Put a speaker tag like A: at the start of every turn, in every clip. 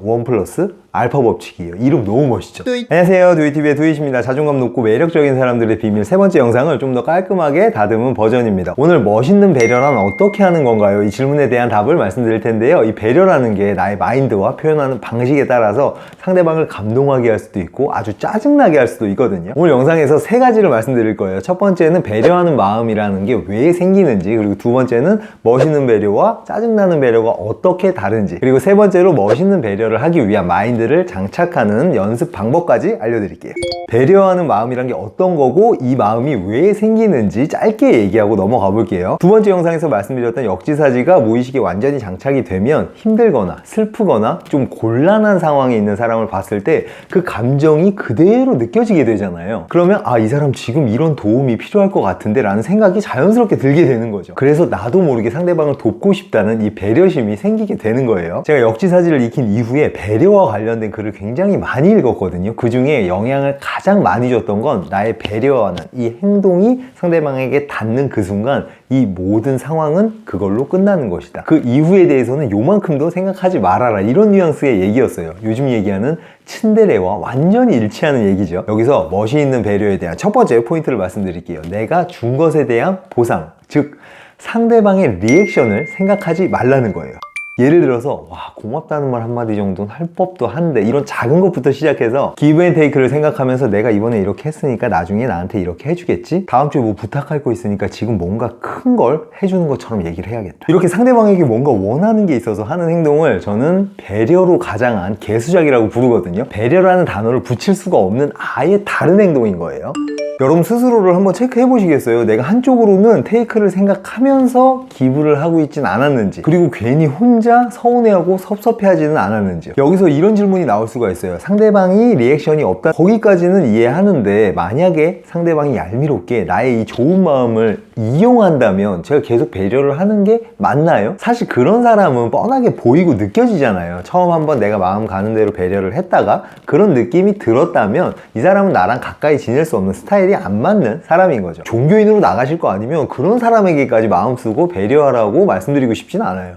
A: 원 플러스 알파 법칙이에요. 이름 너무 멋있죠? 안녕하세요, 두이TV의 두이입니다. 자존감 높고 매력적인 사람들의 비밀 세 번째 영상을 좀 더 깔끔하게 다듬은 버전입니다. 오늘 멋있는 배려란 어떻게 하는 건가요? 이 질문에 대한 답을 말씀드릴 텐데요. 이 배려라는 게 나의 마인드와 표현하는 방식에 따라서 상대방을 감동하게 할 수도 있고 아주 짜증나게 할 수도 있거든요. 오늘 영상에서 세 가지를 말씀드릴 거예요. 첫 번째는 배려하는 마음이라는 게 왜 생기는지, 그리고 두 번째는 멋있는 배려와 짜증나는 배려가 어떻게 다른지, 그리고 세 번째로 멋있는 배려를 하기 위한 마인드를 장착하는 연습 방법까지 알려드릴게요. 배려하는 마음이란 게 어떤 거고 이 마음이 왜 생기는지 짧게 얘기하고 넘어가 볼게요. 두 번째 영상에서 말씀드렸던 역지사지가 무의식에 완전히 장착이 되면 힘들거나 슬프거나 좀 곤란한 상황에 있는 사람을 봤을 때 그 감정이 그대로 느껴지게 되잖아요. 그러면 아, 이 사람 지금 이런 도움이 필요할 것 같은데 라는 생각이 자연스럽게 들게 되는 거죠. 그래서 나도 모르게 상대방을 돕고 싶다는 이 배려심이 생기게 되는 거예요. 제가 역지사지를 익힌 이후에 배려와 관련된 글을 굉장히 많이 읽었거든요. 그 중에 영향을 가장 많이 줬던 건 나의 배려하는 이 행동이 상대방에게 닿는 그 순간 이 모든 상황은 그걸로 끝나는 것이다. 그 이후에 대해서는 요만큼도 생각하지 말아라, 이런 뉘앙스의 얘기였어요. 요즘 얘기하는 츤데레와 완전히 일치하는 얘기죠. 여기서 멋이 있는 배려에 대한 첫 번째 포인트를 말씀드릴게요. 내가 준 것에 대한 보상, 즉 상대방의 리액션을 생각하지 말라는 거예요. 예를 들어서 와, 고맙다는 말 한마디 정도는 할 법도 한데, 이런 작은 것부터 시작해서 기브 앤 테이크를 생각하면서 내가 이번에 이렇게 했으니까 나중에 나한테 이렇게 해주겠지? 다음 주에 뭐 부탁할 거 있으니까 지금 뭔가 큰 걸 해주는 것처럼 얘기를 해야겠다. 이렇게 상대방에게 뭔가 원하는 게 있어서 하는 행동을 저는 배려로 가장한 개수작이라고 부르거든요. 배려라는 단어를 붙일 수가 없는 아예 다른 행동인 거예요. 여러분 스스로를 한번 체크해 보시겠어요? 내가 한쪽으로는 테이크를 생각하면서 기부를 하고 있진 않았는지, 그리고 괜히 혼자 서운해하고 섭섭해하지는 않았는지. 여기서 이런 질문이 나올 수가 있어요. 상대방이 리액션이 없다, 거기까지는 이해하는데 만약에 상대방이 얄미롭게 나의 이 좋은 마음을 이용한다면 제가 계속 배려를 하는 게 맞나요? 사실 그런 사람은 뻔하게 보이고 느껴지잖아요. 처음 한번 내가 마음 가는 대로 배려를 했다가 그런 느낌이 들었다면 이 사람은 나랑 가까이 지낼 수 없는 스타일이 안 맞는 사람인 거죠. 종교인으로 나가실 거 아니면 그런 사람에게까지 마음 쓰고 배려하라고 말씀드리고 싶진 않아요.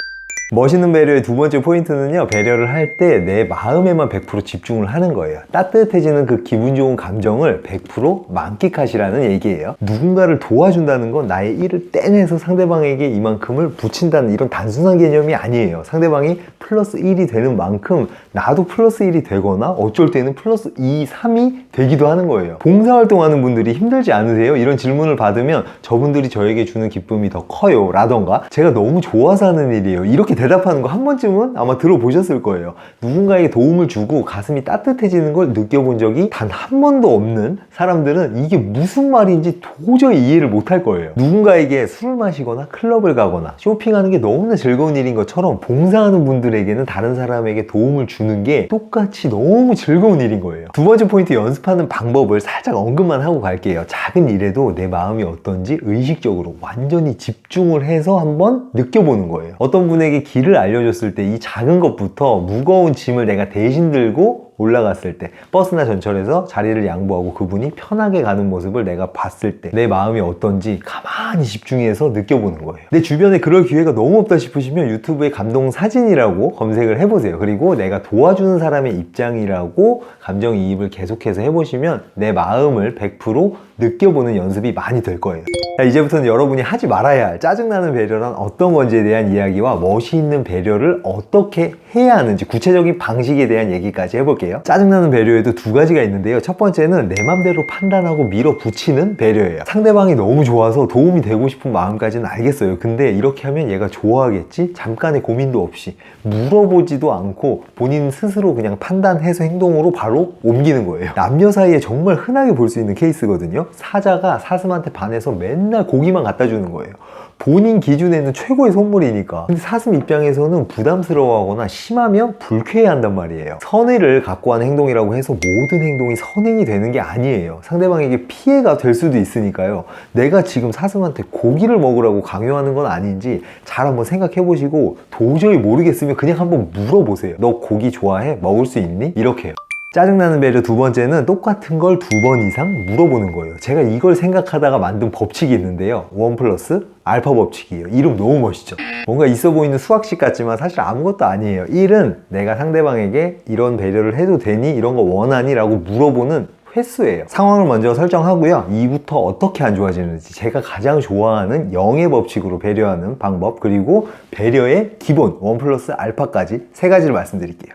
A: 멋있는 배려의 두 번째 포인트는요, 배려를 할 때 내 마음에만 100% 집중을 하는 거예요. 따뜻해지는 그 기분 좋은 감정을 100% 만끽하시라는 얘기예요. 누군가를 도와준다는 건 나의 일을 떼내서 상대방에게 이만큼을 붙인다는 이런 단순한 개념이 아니에요. 상대방이 플러스 1이 되는 만큼 나도 플러스 1이 되거나 어쩔 때는 플러스 2, 3이 되기도 하는 거예요. 봉사활동하는 분들이 힘들지 않으세요? 이런 질문을 받으면 저분들이 저에게 주는 기쁨이 더 커요 라던가 제가 너무 좋아서 하는 일이에요, 이렇게 대답하는 거 한 번쯤은 아마 들어보셨을 거예요. 누군가에게 도움을 주고 가슴이 따뜻해지는 걸 느껴본 적이 단 한 번도 없는 사람들은 이게 무슨 말인지 도저히 이해를 못할 거예요. 누군가에게 술을 마시거나 클럽을 가거나 쇼핑하는 게 너무나 즐거운 일인 것처럼 봉사하는 분들에게는 다른 사람에게 도움을 주는 게 똑같이 너무 즐거운 일인 거예요. 두 번째 포인트, 연습하는 방법을 살짝 언급만 하고 갈게요. 작은 일에도 내 마음이 어떤지 의식적으로 완전히 집중을 해서 한번 느껴보는 거예요. 어떤 분에게 길을 알려줬을 때 이 작은 것부터 무거운 짐을 내가 대신 들고 올라갔을 때, 버스나 전철에서 자리를 양보하고 그분이 편하게 가는 모습을 내가 봤을 때 내 마음이 어떤지 가만히 집중해서 느껴보는 거예요. 내 주변에 그럴 기회가 너무 없다 싶으시면 유튜브에 감동 사진이라고 검색을 해보세요. 그리고 내가 도와주는 사람의 입장이라고 감정이입을 계속해서 해보시면 내 마음을 100% 느껴보는 연습이 많이 될 거예요. 자, 이제부터는 여러분이 하지 말아야 할 짜증나는 배려란 어떤 건지에 대한 이야기와 멋이 있는 배려를 어떻게 해야 하는지 구체적인 방식에 대한 얘기까지 해볼게요. 짜증나는 배려에도 두 가지가 있는데요. 첫 번째는 내 맘대로 판단하고 밀어붙이는 배려예요. 상대방이 너무 좋아서 도움이 되고 싶은 마음까지는 알겠어요. 근데 이렇게 하면 얘가 좋아하겠지? 잠깐의 고민도 없이 물어보지도 않고 본인 스스로 그냥 판단해서 행동으로 바로 옮기는 거예요. 남녀 사이에 정말 흔하게 볼 수 있는 케이스거든요. 사자가 사슴한테 반해서 맨날 고기만 갖다 주는 거예요. 본인 기준에는 최고의 선물이니까. 근데 사슴 입장에서는 부담스러워하거나 심하면 불쾌해한단 말이에요. 선의를 갖고 하는 행동이라고 해서 모든 행동이 선행이 되는 게 아니에요. 상대방에게 피해가 될 수도 있으니까요. 내가 지금 사슴한테 고기를 먹으라고 강요하는 건 아닌지 잘 한번 생각해 보시고, 도저히 모르겠으면 그냥 한번 물어보세요. 너 고기 좋아해? 먹을 수 있니? 이렇게요. 짜증나는 배려 두 번째는 똑같은 걸 2번 이상 물어보는 거예요. 제가 이걸 생각하다가 만든 법칙이 있는데요. 1 플러스 알파 법칙이에요. 이름 너무 멋있죠? 뭔가 있어 보이는 수학식 같지만 사실 아무것도 아니에요. 1은 내가 상대방에게 이런 배려를 해도 되니? 이런 거 원하니? 라고 물어보는 횟수예요. 상황을 먼저 설정하고요. 2부터 어떻게 안 좋아지는지 제가 가장 좋아하는 0의 법칙으로 배려하는 방법, 그리고 배려의 기본 1 플러스 알파까지 3가지를 말씀드릴게요.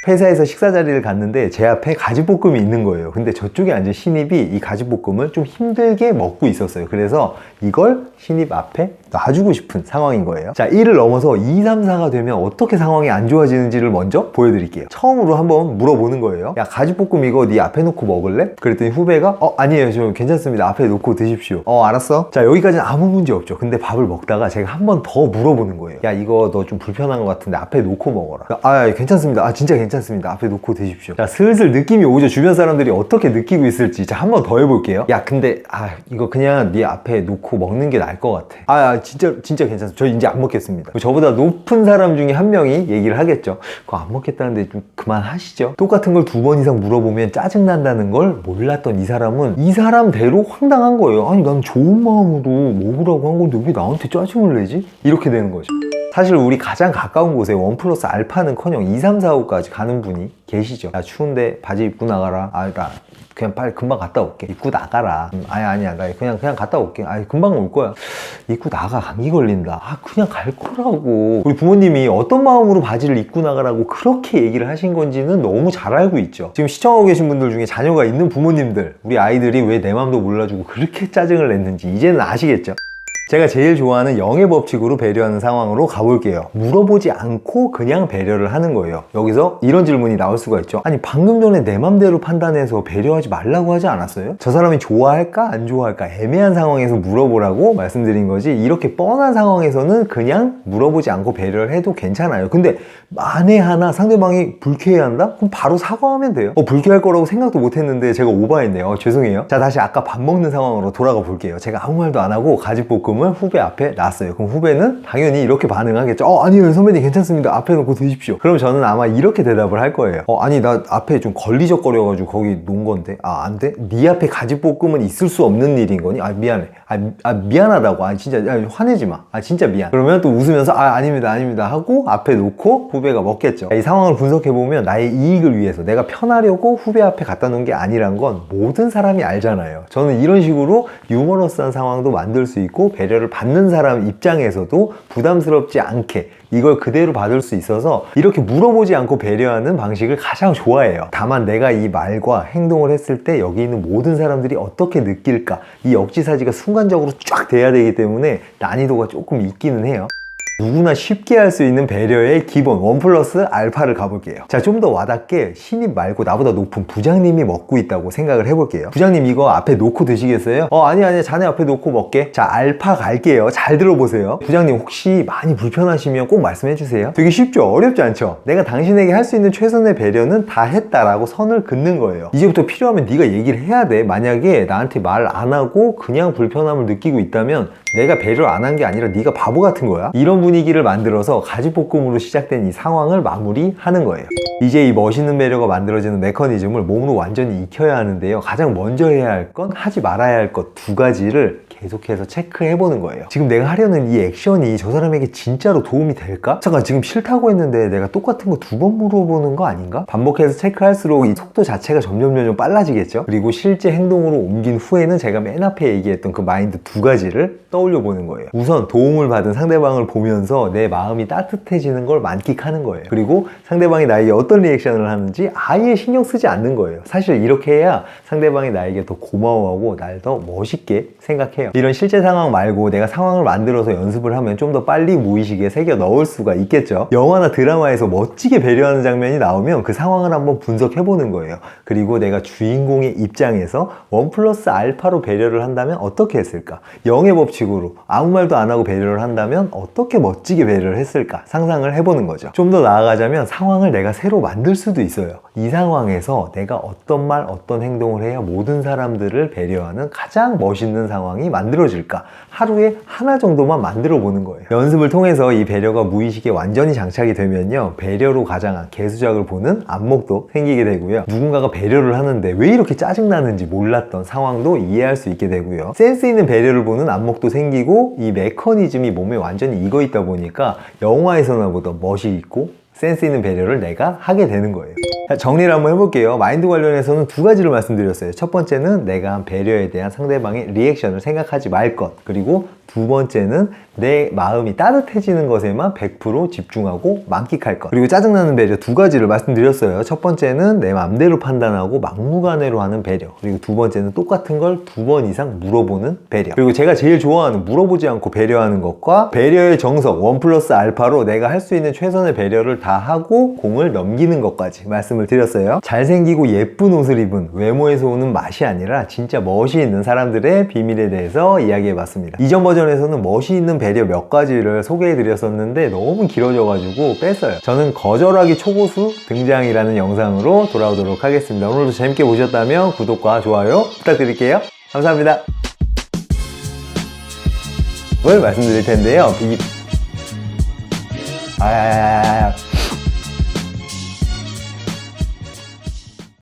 A: 회사에서 식사 자리를 갔는데 제 앞에 가지볶음이 있는 거예요. 근데 저쪽에 앉은 신입이 이 가지볶음을 좀 힘들게 먹고 있었어요. 그래서 이걸 신입 앞에 놔주고 싶은 상황인 거예요. 자, 1을 넘어서 2, 3, 4가 되면 어떻게 상황이 안 좋아지는지를 먼저 보여드릴게요. 처음으로 한번 물어보는 거예요. 야, 가지볶음 이거 네 앞에 놓고 먹을래? 그랬더니 후배가 아니에요, 저 괜찮습니다, 앞에 놓고 드십시오. 알았어. 자, 여기까지는 아무 문제 없죠. 근데 밥을 먹다가 제가 한 번 더 물어보는 거예요. 야, 이거 너 좀 불편한 것 같은데 앞에 놓고 먹어라. 괜찮습니다. 진짜 괜찮습니다. 앞에 놓고 드십시오. 자, 슬슬 느낌이 오죠. 주변 사람들이 어떻게 느끼고 있을지. 자, 한 번 더 해볼게요. 야, 근데 이거 그냥 네 앞에 놓고 먹는 게 나을 것 같아. 진짜 괜찮습니다. 저 이제 안 먹겠습니다. 저보다 높은 사람 중에 한 명이 얘기를 하겠죠. 그거 안 먹겠다는데 좀 그만하시죠. 똑같은 걸 2번 이상 물어보면 짜증난다는 걸 몰랐던 이 사람은 이 사람대로 황당한 거예요. 아니, 난 좋은 마음으로 먹으라고 한 건데 왜 나한테 짜증을 내지? 이렇게 되는 거죠. 사실 우리 가장 가까운 곳에 1 플러스 알파는커녕 2, 3, 4, 5까지 가는 분이 계시죠. 야, 추운데 바지 입고 나가라. 나 그냥 빨리 금방 갔다 올게. 입고 나가라. 아니야, 나 그냥 갔다 올게. 금방 올 거야. 입고 나가, 감기 걸린다. 그냥 갈 거라고. 우리 부모님이 어떤 마음으로 바지를 입고 나가라고 그렇게 얘기를 하신 건지는 너무 잘 알고 있죠. 지금 시청하고 계신 분들 중에 자녀가 있는 부모님들, 우리 아이들이 왜 내 마음도 몰라주고 그렇게 짜증을 냈는지 이제는 아시겠죠? 제가 제일 좋아하는 0의 법칙으로 배려하는 상황으로 가볼게요. 물어보지 않고 그냥 배려를 하는 거예요. 여기서 이런 질문이 나올 수가 있죠. 아니, 방금 전에 내 맘대로 판단해서 배려하지 말라고 하지 않았어요? 저 사람이 좋아할까 안 좋아할까 애매한 상황에서 물어보라고 말씀드린 거지, 이렇게 뻔한 상황에서는 그냥 물어보지 않고 배려를 해도 괜찮아요. 근데 만에 하나 상대방이 불쾌해한다? 그럼 바로 사과하면 돼요. 불쾌할 거라고 생각도 못 했는데 제가 오버했네요. 죄송해요. 자, 다시 아까 밥 먹는 상황으로 돌아가 볼게요. 제가 아무 말도 안 하고 가지볶음을 후배 앞에 놨어요. 그럼 후배는 당연히 이렇게 반응하겠죠. 아니요, 선배님 괜찮습니다. 앞에 놓고 드십시오. 그럼 저는 아마 이렇게 대답을 할 거예요. 아니, 나 앞에 좀 걸리적거려가지고 거기 놓은 건데. 안 돼? 네 앞에 가지볶음은 있을 수 없는 일인 거니? 미안해. 미안하다고. 진짜 화내지 마. 진짜 미안. 그러면 또 웃으면서 아닙니다 하고 앞에 놓고 후배가 먹겠죠. 이 상황을 분석해보면 나의 이익을 위해서 내가 편하려고 후배 앞에 갖다 놓은 게 아니란 건 모든 사람이 알잖아요. 저는 이런 식으로 유머러스한 상황도 만들 수 있고 배려를 받는 사람 입장에서도 부담스럽지 않게 이걸 그대로 받을 수 있어서 이렇게 물어보지 않고 배려하는 방식을 가장 좋아해요. 다만 내가 이 말과 행동을 했을 때 여기 있는 모든 사람들이 어떻게 느낄까, 이 역지사지가 순간적으로 쫙 돼야 되기 때문에 난이도가 조금 있기는 해요. 누구나 쉽게 할 수 있는 배려의 기본 1 플러스 알파를 가볼게요. 자, 좀 더 와닿게 신입 말고 나보다 높은 부장님이 먹고 있다고 생각을 해볼게요. 부장님, 이거 앞에 놓고 드시겠어요? 아니, 자네 앞에 놓고 먹게. 자, 알파 갈게요. 잘 들어보세요. 부장님, 혹시 많이 불편하시면 꼭 말씀해주세요. 되게 쉽죠? 어렵지 않죠? 내가 당신에게 할 수 있는 최선의 배려는 다 했다라고 선을 긋는 거예요. 이제부터 필요하면 네가 얘기를 해야 돼. 만약에 나한테 말 안 하고 그냥 불편함을 느끼고 있다면 내가 배려를 안 한 게 아니라 네가 바보 같은 거야. 이런 분위기를 만들어서 가지볶음으로 시작된 이 상황을 마무리하는 거예요. 이제 이 멋있는 배려가 만들어지는 메커니즘을 몸으로 완전히 익혀야 하는데요. 가장 먼저 해야 할 건 하지 말아야 할 것 2가지를 계속해서 체크해보는 거예요. 지금 내가 하려는 이 액션이 저 사람에게 진짜로 도움이 될까? 잠깐, 지금 싫다고 했는데 내가 똑같은 거 2번 물어보는 거 아닌가? 반복해서 체크할수록 이 속도 자체가 점점 빨라지겠죠? 그리고 실제 행동으로 옮긴 후에는 제가 맨 앞에 얘기했던 그 마인드 2가지를 떠올려 보는 거예요. 우선 도움을 받은 상대방을 보면서 내 마음이 따뜻해지는 걸 만끽하는 거예요. 그리고 상대방이 나에게 어떤 리액션을 하는지 아예 신경 쓰지 않는 거예요. 사실 이렇게 해야 상대방이 나에게 더 고마워하고 날 더 멋있게 생각해요. 이런 실제 상황 말고 내가 상황을 만들어서 연습을 하면 좀 더 빨리 무의식에 새겨 넣을 수가 있겠죠. 영화나 드라마에서 멋지게 배려하는 장면이 나오면 그 상황을 한번 분석해 보는 거예요. 그리고 내가 주인공의 입장에서 1 플러스 알파로 배려를 한다면 어떻게 했을까? 0의 법칙으로 식으로 아무 말도 안 하고 배려를 한다면 어떻게 멋지게 배려를 했을까 상상을 해보는 거죠. 좀 더 나아가자면 상황을 내가 새로 만들 수도 있어요. 이 상황에서 내가 어떤 말, 어떤 행동을 해야 모든 사람들을 배려하는 가장 멋있는 상황이 만들어질까? 하루에 하나 정도만 만들어 보는 거예요. 연습을 통해서 이 배려가 무의식에 완전히 장착이 되면요, 배려로 가장한 개수작을 보는 안목도 생기게 되고요, 누군가가 배려를 하는데 왜 이렇게 짜증나는지 몰랐던 상황도 이해할 수 있게 되고요, 센스 있는 배려를 보는 안목도 생기고, 이 메커니즘이 몸에 완전히 익어 있다 보니까 영화에서나 보던 멋이 있고 센스 있는 배려를 내가 하게 되는 거예요. 자, 정리를 한번 해볼게요. 마인드 관련해서는 두 가지를 말씀드렸어요. 첫 번째는 내가 한 배려에 대한 상대방의 리액션을 생각하지 말 것, 그리고 두 번째는 내 마음이 따뜻해지는 것에만 100% 집중하고 만끽할 것. 그리고 짜증나는 배려 두 가지를 말씀드렸어요. 첫 번째는 내 맘대로 판단하고 막무가내로 하는 배려, 그리고 두 번째는 똑같은 걸 2번 이상 물어보는 배려. 그리고 제가 제일 좋아하는 물어보지 않고 배려하는 것과 배려의 정석 1+알파로 내가 할 수 있는 최선의 배려를 다 하고 공을 넘기는 것까지 말씀을 드렸어요. 잘생기고 예쁜 옷을 입은 외모에서 오는 맛이 아니라 진짜 멋이 있는 사람들의 비밀에 대해서 이야기해봤습니다. 이전 버전에서는 멋이 있는 배려 몇 가지를 소개해드렸었는데 너무 길어져가지고 뺐어요. 저는 거절하기 초고수 등장이라는 영상으로 돌아오도록 하겠습니다. 오늘도 재밌게 보셨다면 구독과 좋아요 부탁드릴게요. 감사합니다. 뭘 말씀드릴 텐데요.